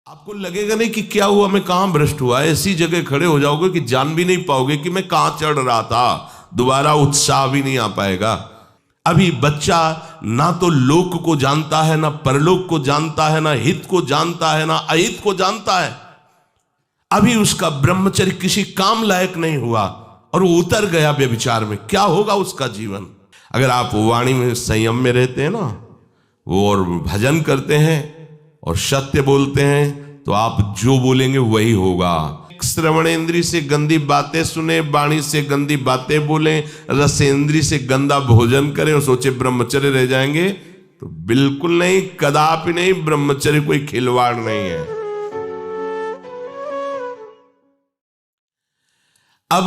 आपको लगेगा नहीं कि क्या हुआ, मैं कहां भ्रष्ट हुआ, ऐसी जगह खड़े हो जाओगे कि जान भी नहीं पाओगे कि मैं कहां चढ़ रहा था, दोबारा उत्साह भी नहीं आ पाएगा। अभी बच्चा ना तो लोक को जानता है, ना परलोक को जानता है, ना हित को जानता है, ना अहित को जानता है। अभी उसका ब्रह्मचर्य किसी काम लायक नहीं हुआ और वो उतर गया व्यभिचार में, क्या होगा उसका जीवन। अगर आप वाणी में संयम में रहते हैं ना, वो और भजन करते हैं और सत्य बोलते हैं, तो आप जो बोलेंगे वही होगा। श्रवणेंद्री से गंदी बातें सुने, वाणी से गंदी बातें बोले, रसेंद्री से गंदा भोजन करें और सोचे ब्रह्मचर्य रह जाएंगे, तो बिल्कुल नहीं, कदापि नहीं। ब्रह्मचर्य कोई खिलवाड़ नहीं है। अब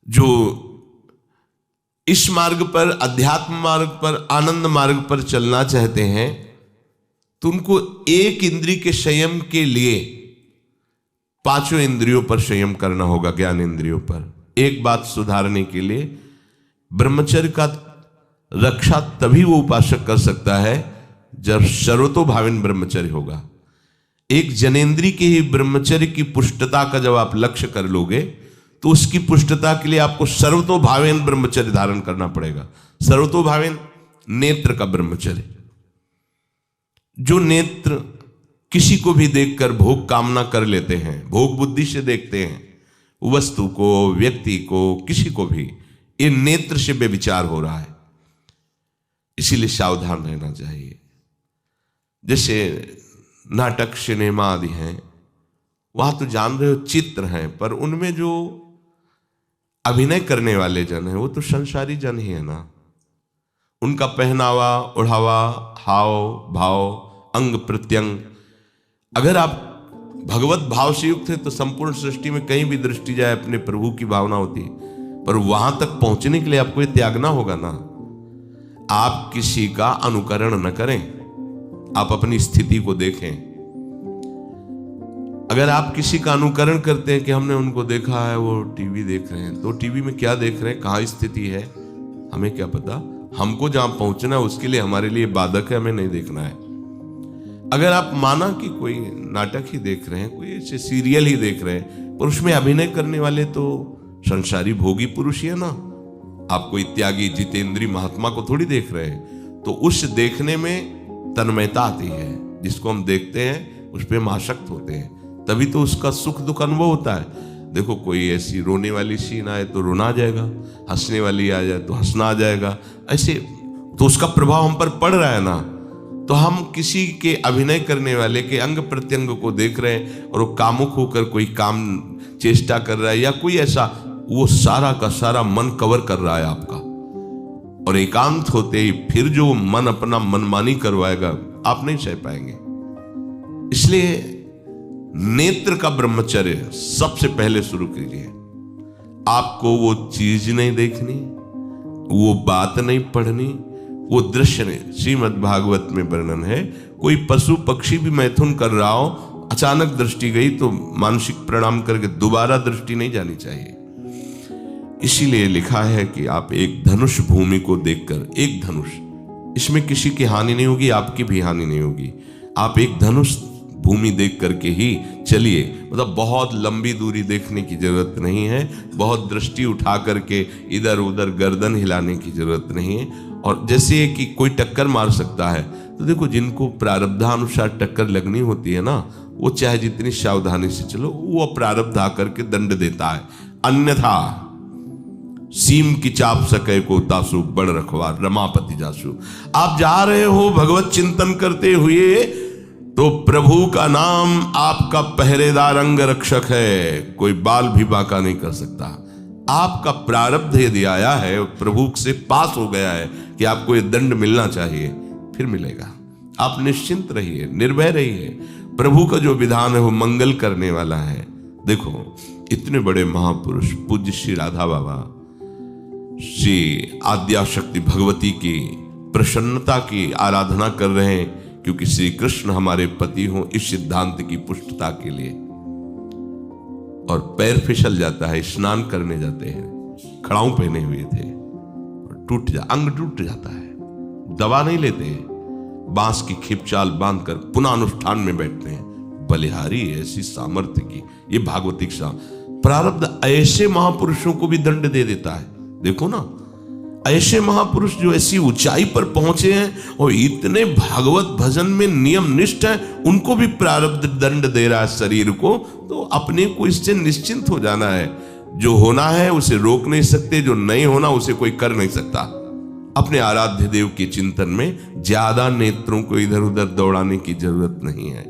जो इस मार्ग पर, अध्यात्म मार्ग पर, आनंद मार्ग पर चलना चाहते हैं, तो उनको एक इंद्रिय के संयम के लिए पांचों इंद्रियों पर संयम करना होगा, ज्ञान इंद्रियों पर। एक बात सुधारने के लिए ब्रह्मचर्य का रक्षा तभी वो उपासक कर सकता है जब सर्वतोभावेन ब्रह्मचर्य होगा। एक जनेन्द्रीय के ही ब्रह्मचर्य की पुष्टता का जब आप लक्ष्य कर लोगे, तो उसकी पुष्टता के लिए आपको सर्वतोभावेन ब्रह्मचर्य धारण करना पड़ेगा। सर्वतोभावेन नेत्र का ब्रह्मचर्य, जो नेत्र किसी को भी देखकर भोग कामना कर लेते हैं, भोग बुद्धि से देखते हैं वस्तु को, व्यक्ति को, किसी को भी, ये नेत्र से व्यभिचार हो रहा है। इसीलिए सावधान रहना चाहिए। जैसे नाटक, सिनेमा आदि हैं, वहां तो जान रहे हो चित्र हैं, पर उनमें जो अभिनय करने वाले जन हैं वो तो संसारी जन ही है ना। उनका पहनावा, ओढ़ावा, हाव भाव, अंग प्रत्यंग, अगर आप भगवत भाव से युक्त है तो संपूर्ण सृष्टि में कहीं भी दृष्टि जाए अपने प्रभु की भावना होती है। पर वहां तक पहुंचने के लिए आपको ये त्यागना होगा ना। आप किसी का अनुकरण न करें, आप अपनी स्थिति को देखें। अगर आप किसी का अनुकरण करते हैं कि हमने उनको देखा है, वो टीवी देख रहे हैं, तो टीवी में क्या देख रहे हैं, कहाँ स्थिति है, हमें क्या पता। हमको जहां पहुंचना है उसके लिए हमारे लिए बाधक है, हमें नहीं देखना है। अगर आप माना कि कोई नाटक ही देख रहे हैं, कोई ऐसे सीरियल ही देख रहे हैं, पर उसमें अभिनय करने वाले तो संसारी भोगी पुरुष ही है ना। आप कोई त्यागी जितेंद्री महात्मा को थोड़ी देख रहे हैं। तो उस देखने में तन्मयता आती है, जिसको हम देखते हैं उस पर हम आसक्त होते हैं, तभी तो उसका सुख दुख अनुभव होता है। देखो कोई ऐसी रोने वाली सीन आए तो रोना आ जाएगा, हंसने वाली आ जाए तो हंसना आ जाएगा, ऐसे तो उसका प्रभाव हम पर पड़ रहा है ना। तो हम किसी के अभिनय करने वाले के अंग प्रत्यंग को देख रहे हैं और वो कामुक होकर कोई काम चेष्टा कर रहा है, या कोई ऐसा, वो सारा का सारा मन कवर कर रहा है आपका, और एकांत होते ही फिर जो मन अपना मनमानी करवाएगा आप नहीं सह पाएंगे। इसलिए नेत्र का ब्रह्मचर्य सबसे पहले शुरू कीजिए। आपको वो चीज नहीं देखनी, वो बात नहीं पढ़नी, वो दृश्य नहीं। श्रीमद् भागवत में वर्णन है, कोई पशु पक्षी भी मैथुन कर रहा हो, अचानक दृष्टि गई तो मानसिक प्रणाम करके दोबारा दृष्टि नहीं जानी चाहिए। इसीलिए लिखा है कि आप एक धनुष भूमि को देखकर, एक धनुष, इसमें किसी की हानि नहीं होगी, आपकी भी हानि नहीं होगी। आप एक धनुष भूमि देख करके ही चलिए। मतलब बहुत लंबी दूरी देखने की जरूरत नहीं है, बहुत दृष्टि उठा करके इधर उधर गर्दन हिलाने की जरूरत नहीं है। और जैसे कि कोई टक्कर मार सकता है, तो देखो जिनको प्रारब्धानुसार टक्कर लगनी होती है ना, वो चाहे जितनी सावधानी से चलो, वो प्रारब्ध आकर के दंड देता है। अन्यथा सीम की चाप सके को तासु, बड़ रखवार रमापति जासु। आप जा रहे हो भगवत चिंतन करते हुए, तो प्रभु का नाम आपका पहरेदार अंग रक्षक है, कोई बाल भी बांका नहीं कर सकता। आपका प्रारब्ध यदि आया है, प्रभु से पास हो गया है कि आपको ये दंड मिलना चाहिए, फिर मिलेगा। आप निश्चिंत रहिए, निर्भय रहिए। प्रभु का जो विधान है वो मंगल करने वाला है। देखो इतने बड़े महापुरुष पूज्य श्री राधा बाबा, श्री आद्याशक्ति भगवती की प्रसन्नता की आराधना कर रहे हैं, क्योंकि श्री कृष्ण हमारे पति हों, इस सिद्धांत की पुष्टता के लिए। और पैर फिसल जाता है, स्नान करने जाते हैं, खड़ाऊ पहने हुए थे, अंग टूट जाता है, दवा नहीं लेते हैं, बांस की खिपचाल बांधकर पुनः अनुष्ठान में बैठते हैं। बलिहारी ऐसी सामर्थ्य की, ये भागवतिक प्रारब्ध ऐसे महापुरुषों को भी दंड दे देता है। देखो ना, ऐसे महापुरुष जो ऐसी ऊंचाई पर पहुंचे हैं और इतने भागवत भजन में नियम निष्ठ हैं, उनको भी प्रारब्ध दंड दे रहा है शरीर को। तो अपने को इससे निश्चिंत हो जाना है। जो होना है उसे रोक नहीं सकते, जो नहीं होना उसे कोई कर नहीं सकता। अपने आराध्य देव के चिंतन में ज्यादा नेत्रों को इधर उधर दौड़ाने की जरूरत नहीं है।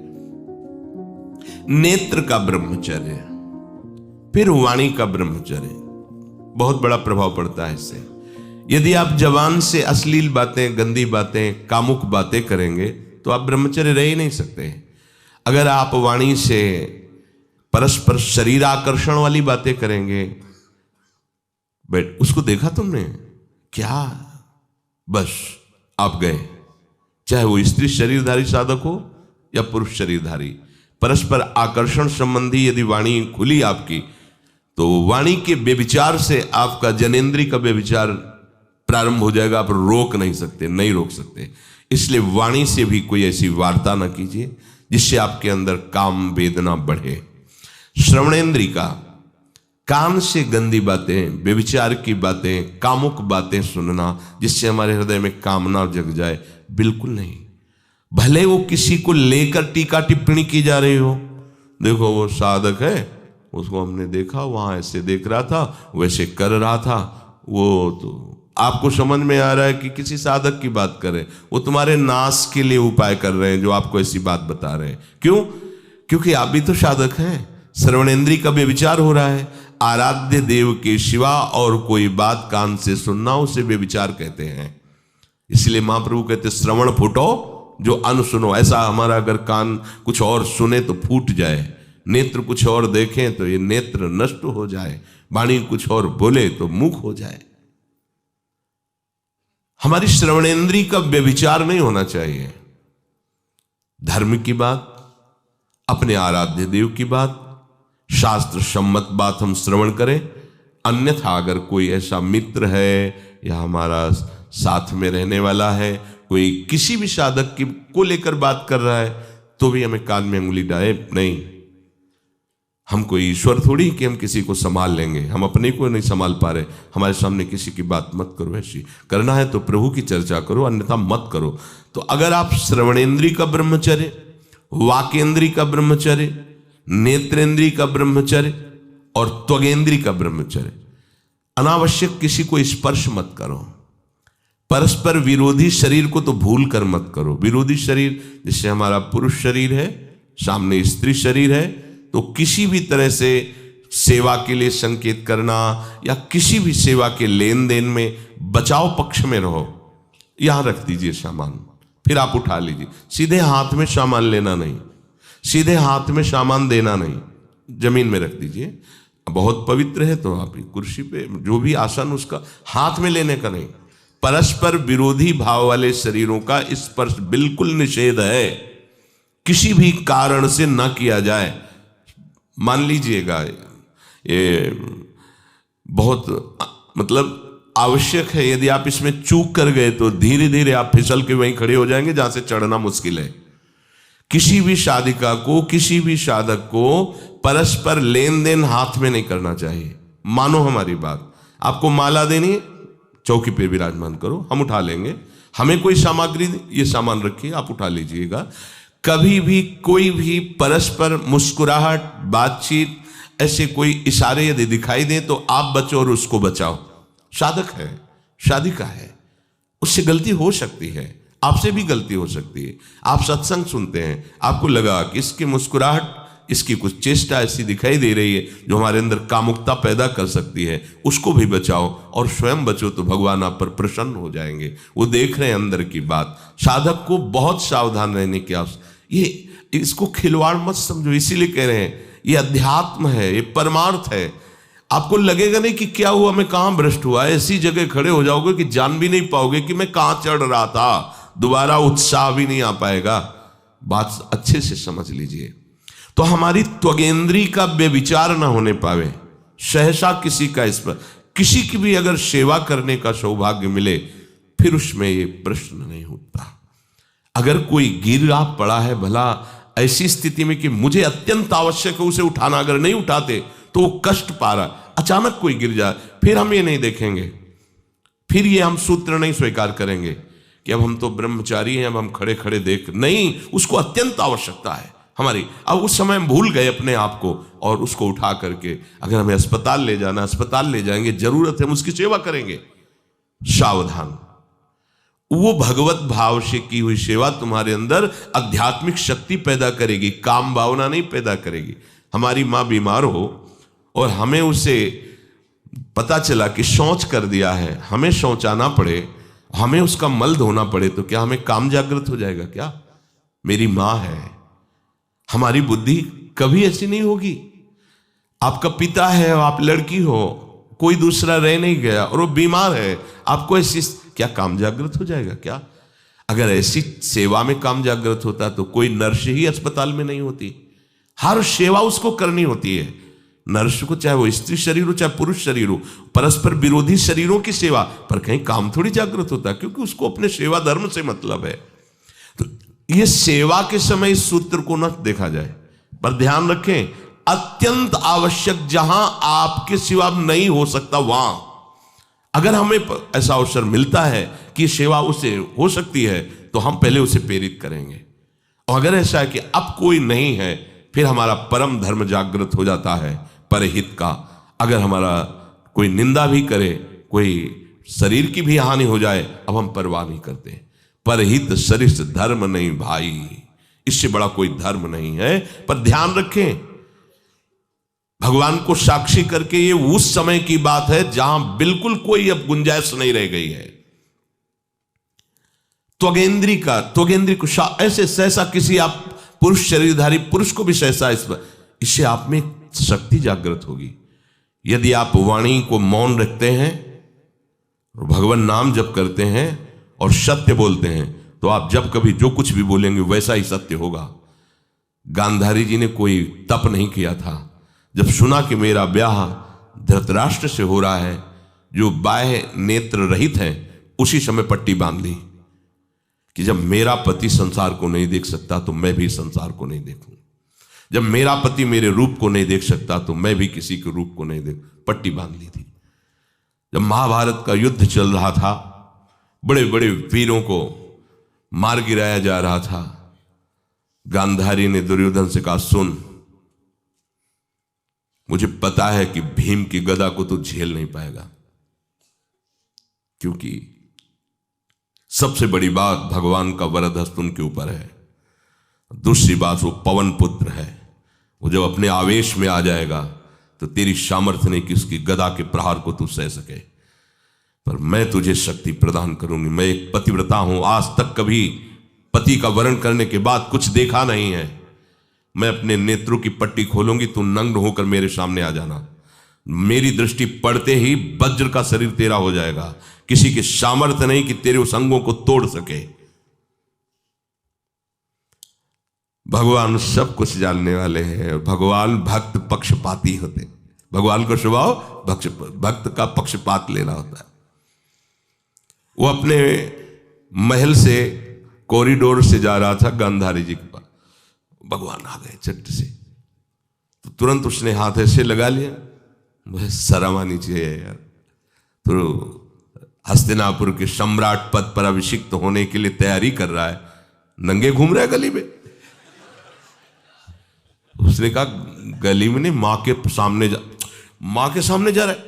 नेत्र का ब्रह्मचर्य, फिर वाणी का ब्रह्मचर्य, बहुत बड़ा प्रभाव पड़ता है इससे। यदि आप जवान से अश्लील बातें, गंदी बातें, कामुक बातें करेंगे तो आप ब्रह्मचर्य रह ही नहीं सकते। अगर आप वाणी से परस्पर शरीर आकर्षण वाली बातें करेंगे, बट उसको देखा तुमने क्या, बस आप गए। चाहे वो स्त्री शरीरधारी साधक हो या पुरुष शरीरधारी, परस्पर आकर्षण संबंधी यदि वाणी खुली आपकी, तो वाणी के व्यभिचार से आपका जनेंद्री का व्यभिचार प्रारंभ हो जाएगा। आप रोक नहीं सकते, नहीं रोक सकते। इसलिए वाणी से भी कोई ऐसी वार्ता ना कीजिए जिससे आपके अंदर काम वेदना बढ़े। श्रवणेंद्री का, कान से गंदी बातें, व्यभिचार की बातें, कामुक बातें सुनना जिससे हमारे हृदय में कामना जग जाए, बिल्कुल नहीं। भले वो किसी को लेकर टीका टिप्पणी की जा रही हो, देखो वो साधक है, उसको हमने देखा वहां ऐसे देख रहा था, वैसे कर रहा था, वो तो आपको समझ में आ रहा है कि किसी साधक की बात कर रहे हैं, वो तुम्हारे नाश के लिए उपाय कर रहे हैं जो आपको ऐसी बात बता रहे हैं। क्यों? क्योंकि आप भी तो साधक हैं। श्रवणेंद्री का व्यभिचार हो रहा है। आराध्य देव के सिवा और कोई बात कान से सुनना उसे व्यभिचार कहते हैं। इसलिए महाप्रभु कहते श्रवण फूटो जो अन सुनो। ऐसा हमारा अगर कान कुछ और सुने तो फूट जाए, नेत्र कुछ और देखें तो ये नेत्र नष्ट हो जाए, वाणी कुछ और बोले तो मुख हो जाए। हमारी श्रवणेंद्री का व्यभिचार नहीं होना चाहिए। धर्म की बात, अपने आराध्य देव की बात, शास्त्र सम्मत बात हम श्रवण करें। अन्यथा अगर कोई ऐसा मित्र है या हमारा साथ में रहने वाला है, कोई किसी भी साधक की को लेकर बात कर रहा है, तो भी हमें कान में उंगली डाले नहीं। हम कोई ईश्वर थोड़ी कि हम किसी को संभाल लेंगे, हम अपने को नहीं संभाल पा रहे। हमारे सामने किसी की बात मत करो, ऐसी करना है तो प्रभु की चर्चा करो, अन्यथा मत करो। तो अगर आप श्रवणेंद्री का ब्रह्मचर्य, वाकेंद्री का ब्रह्मचर्य, नेत्रेंद्री का ब्रह्मचर्य और त्वगेंद्री का ब्रह्मचर्य, अनावश्यक किसी को स्पर्श मत करो। परस्पर विरोधी शरीर को तो भूल कर मत करो। विरोधी शरीर जिससे हमारा पुरुष शरीर है, सामने स्त्री शरीर है, तो किसी भी तरह से सेवा के लिए संकेत करना या किसी भी सेवा के लेन देन में बचाव पक्ष में रहो। यहां रख दीजिए सामान, फिर आप उठा लीजिए। सीधे हाथ में सामान लेना नहीं, सीधे हाथ में सामान देना नहीं, जमीन में रख दीजिए। बहुत पवित्र है तो आप कुर्सी पे जो भी आसन उसका हाथ में लेने का नहीं। परस्पर विरोधी भाव वाले शरीरों का स्पर्श बिल्कुल निषेध है, किसी भी कारण से न किया जाए। मान लीजिएगा ये बहुत मतलब आवश्यक है, यदि आप इसमें चूक कर गए तो धीरे धीरे आप फिसल के वहीं खड़े हो जाएंगे जहां से चढ़ना मुश्किल है। किसी भी साधिका को, किसी भी साधक को परस्पर लेन देन हाथ में नहीं करना चाहिए। मानो हमारी बात, आपको माला देनी, चौकी पे विराजमान करो, हम उठा लेंगे। हमें कोई सामग्री, ये सामान रखिए, आप उठा लीजिएगा। कभी भी कोई भी परस्पर मुस्कुराहट, बातचीत, ऐसे कोई इशारे यदि दिखाई दे तो आप बचो और उसको बचाओ। साधक है, साधिका है, उससे गलती हो सकती है, आपसे भी गलती हो सकती है। आप सत्संग सुनते हैं, आपको लगा कि इसकी मुस्कुराहट, इसकी कुछ चेष्टा ऐसी दिखाई दे रही है जो हमारे अंदर कामुकता पैदा कर सकती है, उसको भी बचाओ और स्वयं बचो, तो भगवान आप पर प्रसन्न हो जाएंगे। वो देख रहे हैं अंदर की बात। साधक को बहुत सावधान रहने की आवश्यकता। ये इसको खिलवाड़ मत समझो, इसीलिए कह रहे हैं ये अध्यात्म है, ये परमार्थ है। आपको लगेगा नहीं कि क्या हुआ, मैं कहां भ्रष्ट हुआ, ऐसी जगह खड़े हो जाओगे कि जान भी नहीं पाओगे कि मैं कहां चढ़ रहा था, दोबारा उत्साह भी नहीं आ पाएगा। बात अच्छे से समझ लीजिए। तो हमारी त्वगेंद्री का व्यभिचार ना होने पावे, सहसा किसी का इस पर, किसी की भी अगर सेवा करने का सौभाग्य मिले, फिर उसमें ये प्रश्न नहीं उठता। अगर कोई गिर आप पड़ा है भला ऐसी स्थिति में कि मुझे अत्यंत आवश्यक है उसे उठाना, अगर नहीं उठाते तो वो कष्ट पा रहा, अचानक कोई गिर जाए, फिर हम ये नहीं देखेंगे, फिर ये हम सूत्र नहीं स्वीकार करेंगे कि अब हम तो ब्रह्मचारी हैं, अब हम खड़े खड़े देख, नहीं, उसको अत्यंत आवश्यकता है हमारी। अब उस समय हम भूल गए अपने आप को और उसको उठा करके अगर हमें अस्पताल ले जाना, अस्पताल ले जाएंगे, जरूरत है हम उसकी सेवा करेंगे। सावधान, वो भगवत भाव से की हुई सेवा तुम्हारे अंदर आध्यात्मिक शक्ति पैदा करेगी, काम भावना नहीं पैदा करेगी। हमारी माँ बीमार हो और हमें उसे पता चला कि शौच कर दिया है, हमें शौचाना पड़े, हमें उसका मल धोना पड़े, तो क्या हमें काम जागृत हो जाएगा? क्या मेरी माँ है, हमारी बुद्धि कभी ऐसी नहीं होगी। आपका पिता है, आप लड़की हो, कोई दूसरा रह नहीं गया और वो बीमार है, आपको ऐसी क्या काम जागृत हो जाएगा? क्या अगर ऐसी सेवा में काम जागृत होता तो कोई नर्स ही अस्पताल में नहीं होती। हर सेवा उसको करनी होती है, नर्स को, चाहे वो स्त्री शरीर हो चाहे पुरुष शरीर हो, परस्पर विरोधी शरीरों की सेवा, पर कहीं काम थोड़ी जागृत होता है, क्योंकि उसको अपने सेवा धर्म से मतलब है। तो ये सेवा के समय इस सूत्र को न देखा जाए, पर ध्यान रखें, अत्यंत आवश्यक जहां आपके सिवा नहीं हो सकता वहां अगर हमें ऐसा अवसर मिलता है कि सेवा उसे हो सकती है तो हम पहले उसे प्रेरित करेंगे। और अगर ऐसा है कि अब कोई नहीं है, फिर हमारा परम धर्म जागृत हो जाता है परहित का। अगर हमारा कोई निंदा भी करे, कोई शरीर की भी हानि हो जाए, अब हम परवाह नहीं करते। परहित सरिस धर्म नहीं भाई, इससे बड़ा कोई धर्म नहीं है। पर ध्यान रखें, भगवान को साक्षी करके ये उस समय की बात है जहां बिल्कुल कोई अब गुंजाइश नहीं रह गई है। त्वगेंद्री को ऐसे सहसा किसी आप पुरुष शरीरधारी पुरुष को भी सहसा इससे आप में शक्ति जागृत होगी। यदि आप वाणी को मौन रखते हैं और भगवान नाम जप करते हैं और सत्य बोलते हैं, तो आप जब कभी जो कुछ भी बोलेंगे वैसा ही सत्य होगा। गांधारी जी ने कोई तप नहीं किया था, जब सुना कि मेरा ब्याह धृतराष्ट्र से हो रहा है जो बाह्य नेत्र रहित हैं, उसी समय पट्टी बांध ली कि जब मेरा पति संसार को नहीं देख सकता तो मैं भी संसार को नहीं देखूं, जब मेरा पति मेरे रूप को नहीं देख सकता तो मैं भी किसी के रूप को नहीं देख, पट्टी बांध ली थी। जब महाभारत का युद्ध चल रहा था, बड़े बड़े वीरों को मार गिराया जा रहा था, गांधारी ने दुर्योधन से कहा, सुन, मुझे पता है कि भीम की गदा को तो झेल नहीं पाएगा, क्योंकि सबसे बड़ी बात भगवान का वरद हस्त उनके ऊपर है। दूसरी बात, वो पवन पुत्र है, वो जब अपने आवेश में आ जाएगा तो तेरी सामर्थ्य नहीं कि उसकी गदा के प्रहार को तू सह सके। पर मैं तुझे शक्ति प्रदान करूंगी। मैं एक पतिव्रता हूं, आज तक कभी पति का वरण करने के बाद कुछ देखा नहीं है। मैं अपने नेत्रों की पट्टी खोलूंगी, तू नग्न होकर मेरे सामने आ जाना। मेरी दृष्टि पड़ते ही वज्र का शरीर तेरा हो जाएगा, किसी के सामर्थ्य नहीं कि तेरे उस अंगों को तोड़ सके। भगवान सब कुछ जानने वाले हैं। भगवान भक्त पक्षपाती होते, भगवान का स्वभाव भक्त का पक्षपात लेना होता है। वो अपने महल से कॉरिडोर से जा रहा था गांधारी जी के पास, भगवान आ गए चट से, तो तुरंत उसने हाथ ऐसे लगा लिया, मुझे शर्म आनी चाहिए यार, तो हस्तिनापुर के सम्राट पद पर अभिषिक्त होने के लिए तैयारी कर रहा है, नंगे घूम रहा है गली में। उसने कहा, गली में नहीं, माँ के सामने जा रहा है।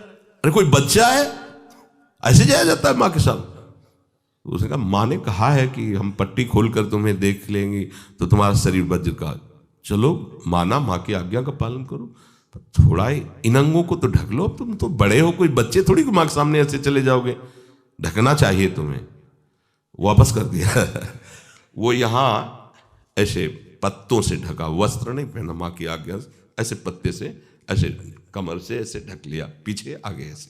अरे कोई बच्चा है, ऐसे जाया जाता है माँ के सामने? उसने कहा, माँ ने कहा है कि हम पट्टी खोलकर तुम्हें देख लेंगे तो तुम्हारा शरीर वज्र का। चलो माना, माँ की आज्ञा का पालन करो, थोड़ा इन अंगों को तो ढक लो, तुम तो बड़े हो, कोई बच्चे थोड़ी माँ के सामने ऐसे चले जाओगे, ढकना चाहिए तुम्हें। वापस कर दिया। वो यहाँ ऐसे पत्तों से ढका, वस्त्र नहीं पहना, माँ की आज्ञा ऐसे पत्ते से ऐसे कमर से ऐसे ढक लिया, पीछे आगे ऐसे।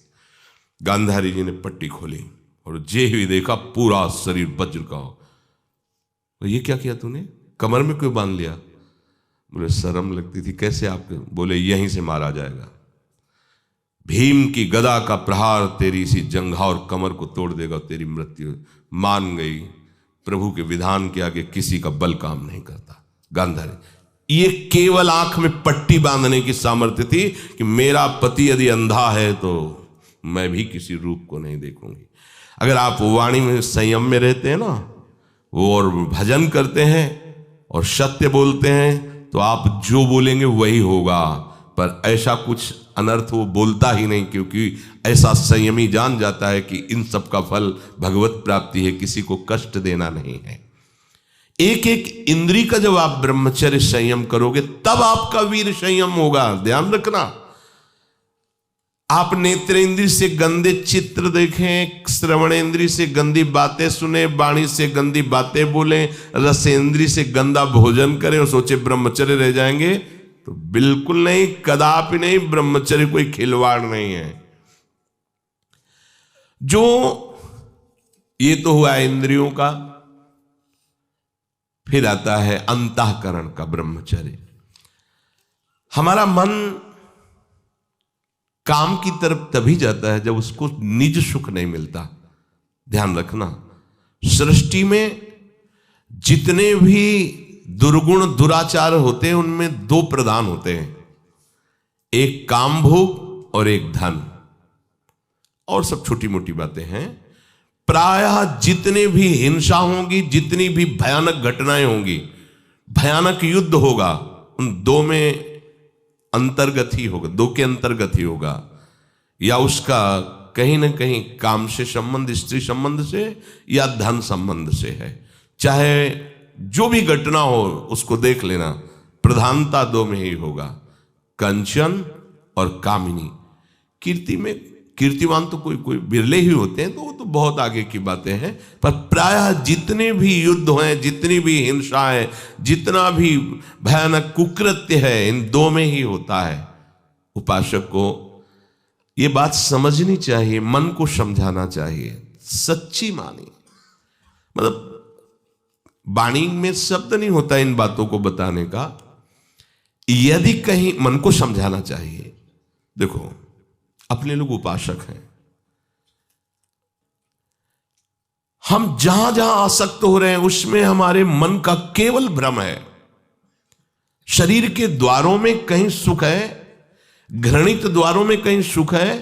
गांधारी जी ने पट्टी खोली और जे ही देखा पूरा शरीर वज्र का हो। तो ये क्या किया तूने, कमर में क्यों बांध लिया? मुझे शर्म लगती थी, कैसे आपके? बोले यहीं से मारा जाएगा, भीम की गदा का प्रहार तेरी इसी जंघा और कमर को तोड़ देगा, तेरी मृत्यु। मान गई, प्रभु के विधान के आगे किसी का बल काम नहीं करता। गांधारी, ये केवल आंख में पट्टी बांधने की सामर्थ्य थी कि मेरा पति यदि अंधा है तो मैं भी किसी रूप को नहीं देखूंगी। अगर आप वाणी में संयम में रहते हैं ना, वो और भजन करते हैं और सत्य बोलते हैं, तो आप जो बोलेंगे वही होगा। पर ऐसा कुछ अनर्थ वो बोलता ही नहीं, क्योंकि ऐसा संयमी जान जाता है कि इन सब का फल भगवत प्राप्ति है, किसी को कष्ट देना नहीं है। एक एक इंद्री का जब आप ब्रह्मचर्य संयम करोगे तब आपका वीर संयम होगा। ध्यान रखना, आप नेत्रेंद्री से गंदे चित्र देखें, श्रवणेंद्री से गंदी बातें सुने, वाणी से गंदी बातें बोलें, रसेंद्री से गंदा भोजन करें और सोचे ब्रह्मचर्य रह जाएंगे, तो बिल्कुल नहीं, कदापि नहीं। ब्रह्मचर्य कोई खिलवाड़ नहीं है। जो ये तो हुआ इंद्रियों का, फिर आता है अंतःकरण का ब्रह्मचर्य। हमारा मन काम की तरफ तभी जाता है जब उसको निज सुख नहीं मिलता। ध्यान रखना, सृष्टि में जितने भी दुर्गुण दुराचार होते हैं उनमें दो प्रधान होते हैं, एक काम भोग और एक धन, और सब छोटी मोटी बातें हैं। प्रायः जितने भी हिंसा होंगी, जितनी भी भयानक घटनाएं होंगी, भयानक युद्ध होगा, उन दो में अंतर्गत ही होगा, दो के अंतर्गत ही होगा। या उसका कहीं ना कहीं काम से संबंध, स्त्री संबंध से या धन संबंध से है। चाहे जो भी घटना हो उसको देख लेना, प्रधानता दो में ही होगा, कंचन और कामिनी। कीर्ति में कीर्तिवान तो कोई कोई बिरले ही होते हैं, तो वो तो बहुत आगे की बातें हैं। पर प्रायः जितने भी युद्ध हैं, जितनी भी हिंसा है, जितना भी भयानक कुकृत्य है, इन दो में ही होता है। उपासक को ये बात समझनी चाहिए, मन को समझाना चाहिए, सच्ची मानी। मतलब वाणी में शब्द नहीं होता इन बातों को बताने का, यदि कहीं मन को समझाना चाहिए। देखो, अपने लोग उपासक हैं, हम जहां जहां आसक्त हो रहे हैं उसमें हमारे मन का केवल भ्रम है। शरीर के द्वारों में कहीं सुख है, घृणित द्वारों में कहीं सुख है।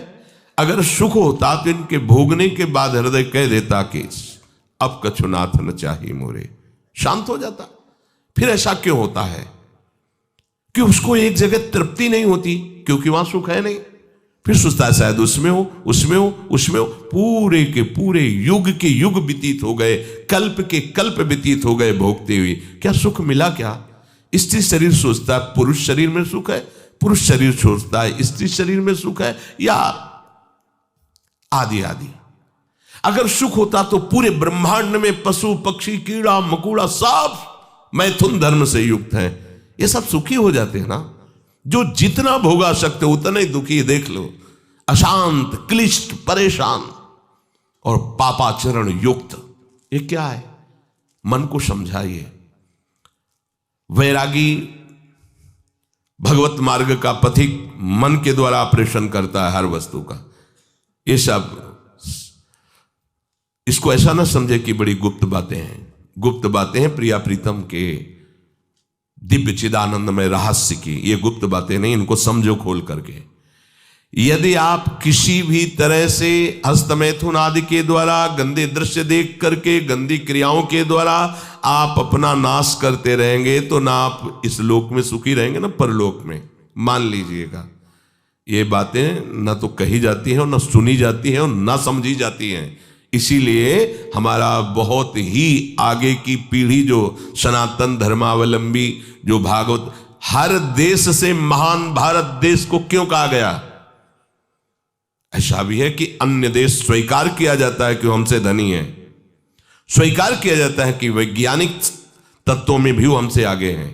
अगर सुख होता तो इनके भोगने के बाद हृदय कह देता कि अब कछुनाथ न चाहिए मोरे, शांत हो जाता। फिर ऐसा क्यों होता है कि उसको एक जगह तृप्ति नहीं होती, क्योंकि वहां सुख है नहीं। फिर सोचता है शायद उसमें हो, उसमें हो, उसमें हो। पूरे के पूरे युग के युग व्यतीत हो गए, कल्प के कल्प व्यतीत हो गए भोगते हुए, क्या सुख मिला? क्या स्त्री शरीर सोचता है पुरुष शरीर में सुख है, पुरुष शरीर सोचता है स्त्री शरीर में सुख है, या आदि आदि। अगर सुख होता तो पूरे ब्रह्मांड में पशु पक्षी कीड़ा मकोड़ा सब मैथुन धर्म से युक्त हैं, ये सब सुखी हो जाते हैं ना। जो जितना भोगा सकते उतना ही दुखी, देख लो, अशांत, क्लिष्ट, परेशान और पापाचरण युक्त। ये क्या है? मन को समझाइए। वैरागी भगवत मार्ग का पथिक मन के द्वारा ऑपरेशन करता है हर वस्तु का। ये सब, इसको ऐसा ना समझे कि बड़ी गुप्त बातें हैं। गुप्त बातें हैं प्रिया प्रीतम के दिव्य चिदानंदमय रहस्य की, ये गुप्त बातें नहीं, इनको समझो खोल करके। यदि आप किसी भी तरह से हस्तमैथुन आदि के द्वारा, गंदे दृश्य देख करके, गंदी क्रियाओं के द्वारा आप अपना नाश करते रहेंगे, तो ना आप इस लोक में सुखी रहेंगे ना परलोक में। मान लीजिएगा, ये बातें ना तो कही जाती हैं और ना सुनी जाती हैं और ना समझी जाती हैं। इसीलिए हमारा बहुत ही आगे की पीढ़ी जो सनातन धर्मावलंबी, जो भागवत, हर देश से महान भारत देश को क्यों कहा गया? ऐसा भी है कि अन्य देश स्वीकार किया जाता है कि वो हमसे धनी है, स्वीकार किया जाता है कि वैज्ञानिक तत्वों में भी वो हमसे आगे हैं,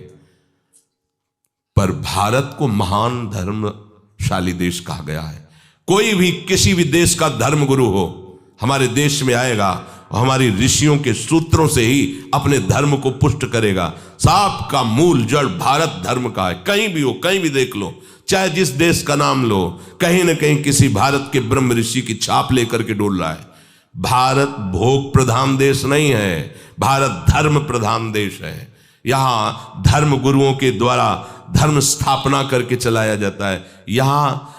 पर भारत को महान धर्मशाली देश कहा गया है। कोई भी किसी भी देश का धर्मगुरु हो हमारे देश में आएगा और हमारी ऋषियों के सूत्रों से ही अपने धर्म को पुष्ट करेगा। सांप का मूल जड़ भारत धर्म का है। कहीं भी हो, कहीं भी देख लो, चाहे जिस देश का नाम लो, कहीं ना कहीं किसी भारत के ब्रह्म ऋषि की छाप लेकर के डोल रहा है। भारत भोग प्रधान देश नहीं है, भारत धर्म प्रधान देश है। यहाँ धर्म गुरुओं के द्वारा धर्म स्थापना करके चलाया जाता है। यहाँ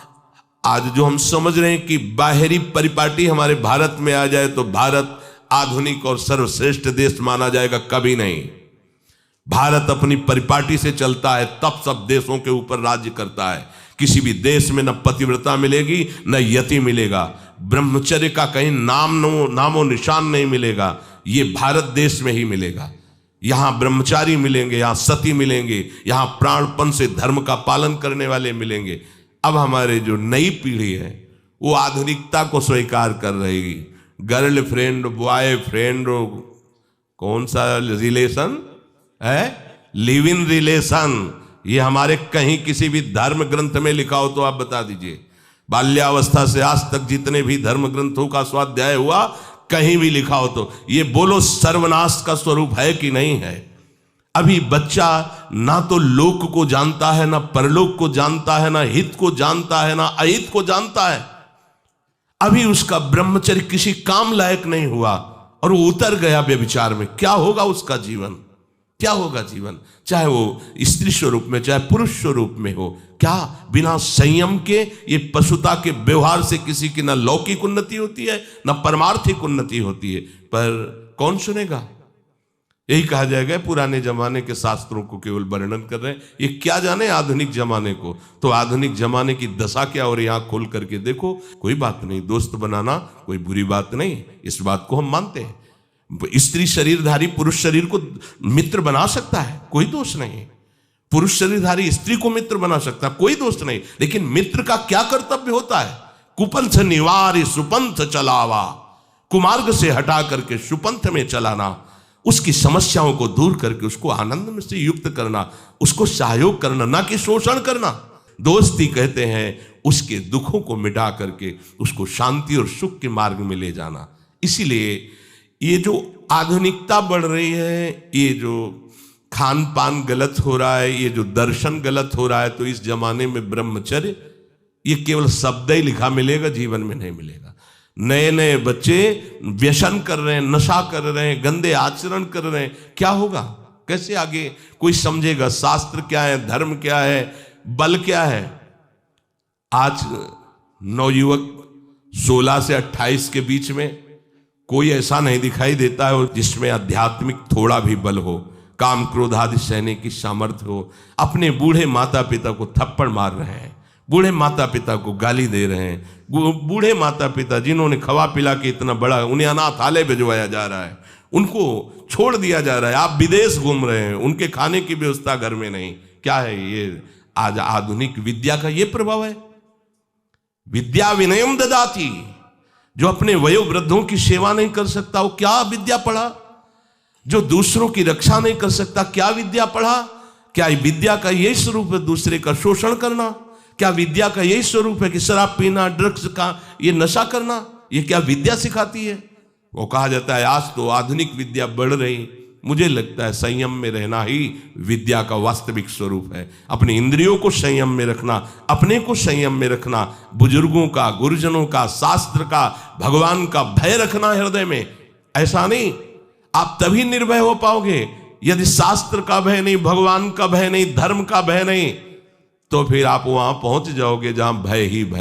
आज जो हम समझ रहे हैं कि बाहरी परिपाटी हमारे भारत में आ जाए तो भारत आधुनिक और सर्वश्रेष्ठ देश माना जाएगा, कभी नहीं। भारत अपनी परिपाटी से चलता है, तब सब देशों के ऊपर राज्य करता है। किसी भी देश में न पतिव्रता मिलेगी न यति मिलेगा, ब्रह्मचर्य का कहीं नामो निशान नहीं मिलेगा। ये भारत देश में ही मिलेगा। यहाँ ब्रह्मचारी मिलेंगे, यहाँ सती मिलेंगे, यहाँ प्राणपण से धर्म का पालन करने वाले मिलेंगे। अब हमारे जो नई पीढ़ी है वो आधुनिकता को स्वीकार कर रही। गर्लफ्रेंड बॉयफ्रेंड कौन सा रिलेशन है, लिव इन रिलेशन, ये हमारे कहीं किसी भी धर्म ग्रंथ में लिखा हो तो आप बता दीजिए। बाल्यावस्था से आज तक जितने भी धर्म ग्रंथों का स्वाध्याय हुआ कहीं भी लिखा हो तो ये बोलो सर्वनाश का स्वरूप है कि नहीं है। अभी बच्चा ना तो लोक को जानता है, ना परलोक को जानता है, ना हित को जानता है, ना अहित को जानता है। अभी उसका ब्रह्मचर्य किसी काम लायक नहीं हुआ और वो उतर गया व्यभिचार में। क्या होगा उसका जीवन, क्या होगा जीवन, चाहे वो स्त्री स्वरूप में चाहे पुरुष स्वरूप में हो। क्या बिना संयम के ये पशुता के व्यवहार से किसी की ना लौकिक उन्नति होती है ना परमार्थिक उन्नति होती है। पर कौन सुनेगा, यही कहा जाएगा पुराने जमाने के शास्त्रों को केवल वर्णन कर रहे हैं, ये क्या जाने आधुनिक जमाने को। तो आधुनिक जमाने की दशा क्या हो रही है, आंख खोल करके देखो। कोई बात नहीं, दोस्त बनाना कोई बुरी बात नहीं, इस बात को हम मानते हैं। स्त्री शरीरधारी पुरुष शरीर को मित्र बना सकता है, कोई दोष नहीं। पुरुष शरीरधारी स्त्री को मित्र बना सकता है, कोई दोष नहीं। लेकिन मित्र का क्या कर्तव्य होता है, कुपंथ निवार सुपंथ चलावा, कुमार्ग से हटा करके सुपंथ में चलाना, उसकी समस्याओं को दूर करके उसको आनंद में से युक्त करना, उसको सहयोग करना, ना कि शोषण करना। दोस्ती कहते हैं उसके दुखों को मिटा करके उसको शांति और सुख के मार्ग में ले जाना। इसीलिए ये जो आधुनिकता बढ़ रही है, ये जो खान पान गलत हो रहा है, ये जो दर्शन गलत हो रहा है, तो इस जमाने में ब्रह्मचर्य ये केवल शब्द ही लिखा मिलेगा, जीवन में नहीं मिलेगा। नए नए बच्चे व्यसन कर रहे हैं, नशा कर रहे हैं, गंदे आचरण कर रहे हैं। क्या होगा, कैसे आगे कोई समझेगा शास्त्र क्या है, धर्म क्या है, बल क्या है। आज नवयुवक 16 से 28 के बीच में कोई ऐसा नहीं दिखाई देता है जिसमें आध्यात्मिक थोड़ा भी बल हो, काम क्रोध आदि सहने की सामर्थ्य हो। अपने बूढ़े माता पिता को थप्पड़ मार रहे हैं, बूढ़े माता पिता को गाली दे रहे हैं, बूढ़े माता पिता जिन्होंने खवा पिला के इतना बड़ा, उन्हें अनाथालय भिजवाया जा रहा है, उनको छोड़ दिया जा रहा है। आप विदेश घूम रहे हैं, उनके खाने की व्यवस्था घर में नहीं। क्या है ये, आज आधुनिक विद्या का ये प्रभाव है। विद्या विनयम ददाति, जो अपने वयोवृद्धों की सेवा नहीं कर सकता वो क्या विद्या पढ़ा, जो दूसरों की रक्षा नहीं कर सकता क्या विद्या पढ़ा। क्या विद्या का यही स्वरूप है दूसरे का शोषण करना? क्या विद्या का यही स्वरूप है कि शराब पीना, ड्रग्स का ये नशा करना, ये क्या विद्या सिखाती है? वो कहा जाता है आज तो आधुनिक विद्या बढ़ रही। मुझे लगता है संयम में रहना ही विद्या का वास्तविक स्वरूप है। अपनी इंद्रियों को संयम में रखना, अपने को संयम में रखना, बुजुर्गों का, गुरुजनों का, शास्त्र का, भगवान का भय रखना हृदय में। ऐसा नहीं, आप तभी निर्भय हो पाओगे यदि शास्त्र का भय नहीं, भगवान का भय नहीं, धर्म का भय नहीं, तो फिर आप वहां पहुंच जाओगे जहां भय ही भय।